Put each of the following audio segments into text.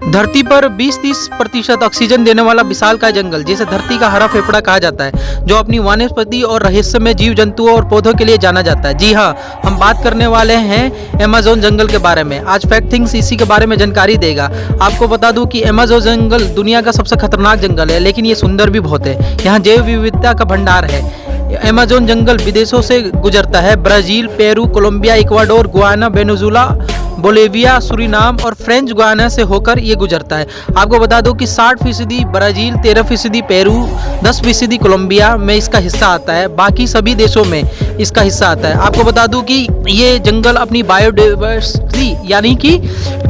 धरती पर 20-30% ऑक्सीजन देने वाला विशालकाय जंगल, जिसे धरती का हरा फेफड़ा कहा जाता है, जो अपनी वनस्पति और रहस्यमय जीव जंतुओं और पौधों के लिए जाना जाता है। जी हाँ, हम बात करने वाले हैं अमेज़न जंगल के बारे में। आज फैक्ट थिंग्स इसी के बारे में जानकारी देगा। आपको बता दूं कि अमेज़न जंगल दुनिया का सबसे खतरनाक जंगल है, लेकिन ये सुंदर भी बहुत है। यहाँ जैव विविधता का भंडार है। अमेज़न जंगल विदेशों से गुजरता है। Brazil, Peru, Colombia, Ecuador, Guyana, Venezuela, Bolivia, Suriname और फ्रेंच गुयाना से होकर ये गुजरता है। आपको बता दूं कि 60% ब्राजील, 13% पेरू, 10% कोलंबिया में इसका हिस्सा आता है। बाकी सभी देशों में इसका हिस्सा आता है। आपको बता दूं कि ये जंगल अपनी बायोडाइवर्सिटी यानी कि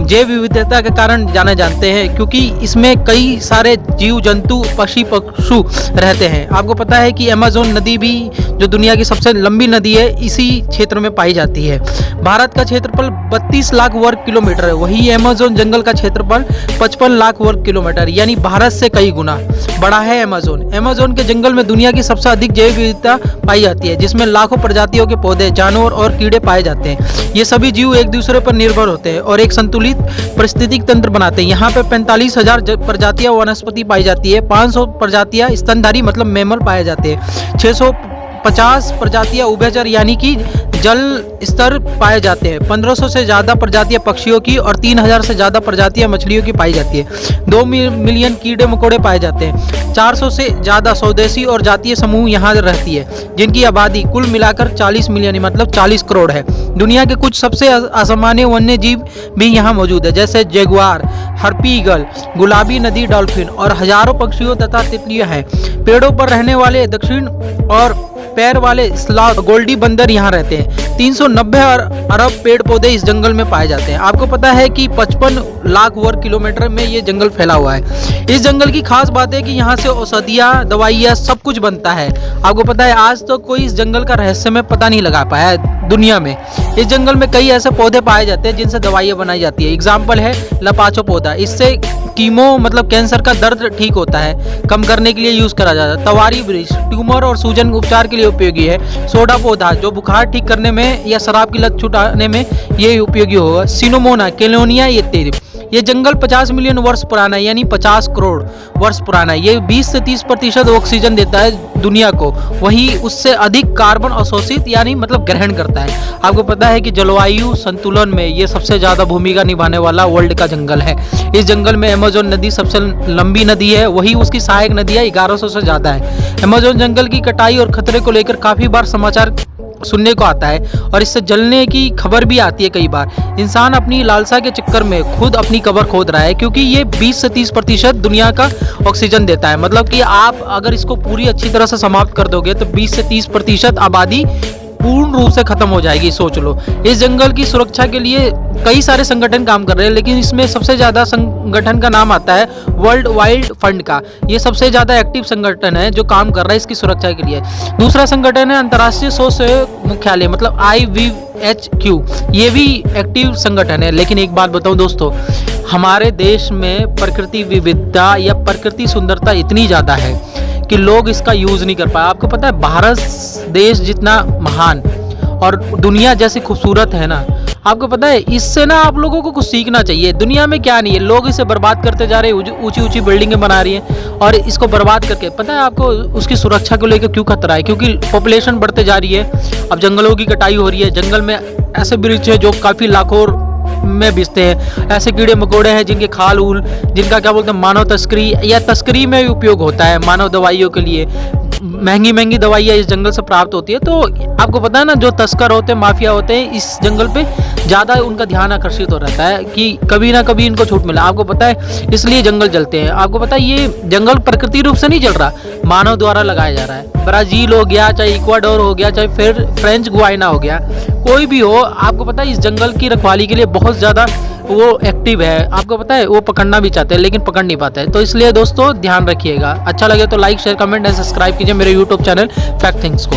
जैव विविधता के कारण जाने जानते हैं, क्योंकि इसमें कई सारे जीव जंतु, पक्षी, पशु रहते हैं। आपको पता है कि अमेज़न नदी भी जो दुनिया की सबसे लंबी नदी है, इसी क्षेत्र में पाई जाती है। भारत का क्षेत्रफल 32 लाख वर्ग किलोमीटर है, वही अमेज़न जंगल का क्षेत्रफल 55 लाख वर्ग किलोमीटर यानी भारत से कई गुना बड़ा है अमेज़न। अमेज़न के जंगल में दुनिया की सबसे अधिक जैव विविधता पाई जाती है, जिसमें लाखों प्रजातियों के पौधे, जानवर और कीड़े पाए जाते हैं। ये सभी जीव एक दूसरे पर निर्भर होते हैं और एक संतुलित पारिस्थितिक तंत्र बनाते हैं। यहाँ पे 45,000 प्रजातियां वनस्पति पाई जाती है, 500 प्रजातियां स्तनधारी मतलब मैमल पाए जाते हैं, 650 प्रजातियां उभयचर यानी कि जल स्तर पाए जाते हैं, 1500 से ज़्यादा प्रजातियां पक्षियों की और 3000 से ज़्यादा प्रजातियां मछलियों की पाई जाती है। 2 मिलियन कीड़े मकोड़े पाए जाते हैं। 400 से ज़्यादा स्वदेशी और जातीय समूह यहाँ रहती है, जिनकी आबादी कुल मिलाकर 40 मिलियन मतलब 40 करोड़ है। दुनिया के कुछ सबसे असामान्य वन्य जीव भी यहाँ मौजूद है, जैसे जगुआर, हार्पी ईगल, गुलाबी नदी डॉल्फिन और हजारों पक्षियों तथा तितलियां हैं। पेड़ों पर रहने वाले दक्षिण और पैर वाले स्लॉथ गोल्डी बंदर यहाँ रहते हैं। 390 अरब पेड़ पौधे इस जंगल में पाए जाते हैं। आपको पता है कि 55 लाख वर्ग किलोमीटर में ये जंगल फैला हुआ है। इस जंगल की खास बात है कि यहाँ से औषधियाँ, दवाइयाँ सब कुछ बनता है। आपको पता है आज तो कोई इस जंगल का रहस्य में पता नहीं लगा पाया है दुनिया में। इस जंगल में कई ऐसे पौधे पाए जाते हैं जिनसे दवाइयाँ बनाई जाती है। एग्जाम्पल है लपाचो पौधा, इससे कीमो मतलब कैंसर का दर्द ठीक होता है, कम करने के लिए यूज करा जाता है। तवारी वृक्ष ट्यूमर और सूजन उपचार के लिए उपयोगी है। सोडा पौधा जो बुखार ठीक करने में या शराब की लत छुटाने में ये उपयोगी होगा। सिनोमोना, केलोनिया इत्यादि। ये जंगल 50 मिलियन वर्ष पुराना है यानी 50 करोड़ वर्ष पुराना है। ये 20 से 30% ऑक्सीजन देता है दुनिया को, वही उससे अधिक कार्बन अवशोषित यानी मतलब ग्रहण करता है। आपको पता है कि जलवायु संतुलन में ये सबसे ज़्यादा भूमिका निभाने वाला वर्ल्ड का जंगल है। इस जंगल में अमेज़न नदी सबसे लंबी नदी है, वही उसकी सहायक नदियाँ 1100 से ज़्यादा है। अमेज़न जंगल की कटाई और खतरे को लेकर काफ़ी बार समाचार सुनने को आता है और इससे जलने की खबर भी आती है कई बार। इंसान अपनी लालसा के चक्कर में खुद अपनी कब्र खोद रहा है, क्योंकि ये 20 से 30% दुनिया का ऑक्सीजन देता है। मतलब कि आप अगर इसको पूरी अच्छी तरह से समाप्त कर दोगे तो 20 से 30% आबादी पूर्ण रूप से खत्म हो जाएगी। सोच लो, इस जंगल की सुरक्षा के लिए कई सारे संगठन काम कर रहे हैं, लेकिन इसमें सबसे ज़्यादा संगठन का नाम आता है वर्ल्ड वाइल्ड फंड का। ये सबसे ज़्यादा एक्टिव संगठन है जो काम कर रहा है इसकी सुरक्षा के लिए। दूसरा संगठन है अंतर्राष्ट्रीय शोध मुख्यालय मतलब IVHQ, ये भी एक्टिव संगठन है। लेकिन एक बात बताऊं दोस्तों, हमारे देश में प्रकृति विविधता या प्रकृति सुंदरता इतनी ज़्यादा है कि लोग इसका यूज़ नहीं कर पाए। आपको पता है भारत देश जितना महान और दुनिया जैसी खूबसूरत है ना, आपको पता है इससे ना आप लोगों को कुछ सीखना चाहिए। दुनिया में क्या नहीं है, लोग इसे बर्बाद करते जा रहे हैं, ऊंची ऊंची बिल्डिंगें बना रही हैं और इसको बर्बाद करके, पता है आपको उसकी सुरक्षा को लेकर क्यों खतरा है? क्योंकि पॉपुलेशन बढ़ते जा रही है, अब जंगलों की कटाई हो रही है। जंगल में ऐसे वृक्ष है जो काफ़ी लाखों में बिकते हैं, ऐसे कीड़े मकोड़े हैं जिनके खाल उल जिनका क्या बोलते हैं मानव तस्करी या तस्करी में उपयोग होता है मानव दवाइयों के लिए। महंगी महंगी दवाइयाँ इस जंगल से प्राप्त होती है। तो आपको पता है ना, जो तस्कर होते हैं, माफिया होते हैं, इस जंगल पे ज़्यादा उनका ध्यान आकर्षित हो रहता है कि कभी ना कभी इनको छूट मिला। आपको पता है इसलिए जंगल जलते हैं। आपको पता है ये जंगल प्रकृति रूप से नहीं जल रहा, मानव द्वारा लगाया जा रहा है। ब्राजील हो गया, चाहे इक्वाडोर हो गया, चाहे फिर फ्रेंच गुयाना हो गया, कोई भी हो, आपको पता है इस जंगल की रखवाली के लिए बहुत ज़्यादा वो एक्टिव है। आपको पता है वो पकड़ना भी चाहते हैं लेकिन पकड़ नहीं पाते हैं। तो इसलिए दोस्तों ध्यान रखिएगा। अच्छा लगे तो like, share, comment and subscribe कीजिए मेरे यूट्यूब चैनल फैक्ट थिंग्स को।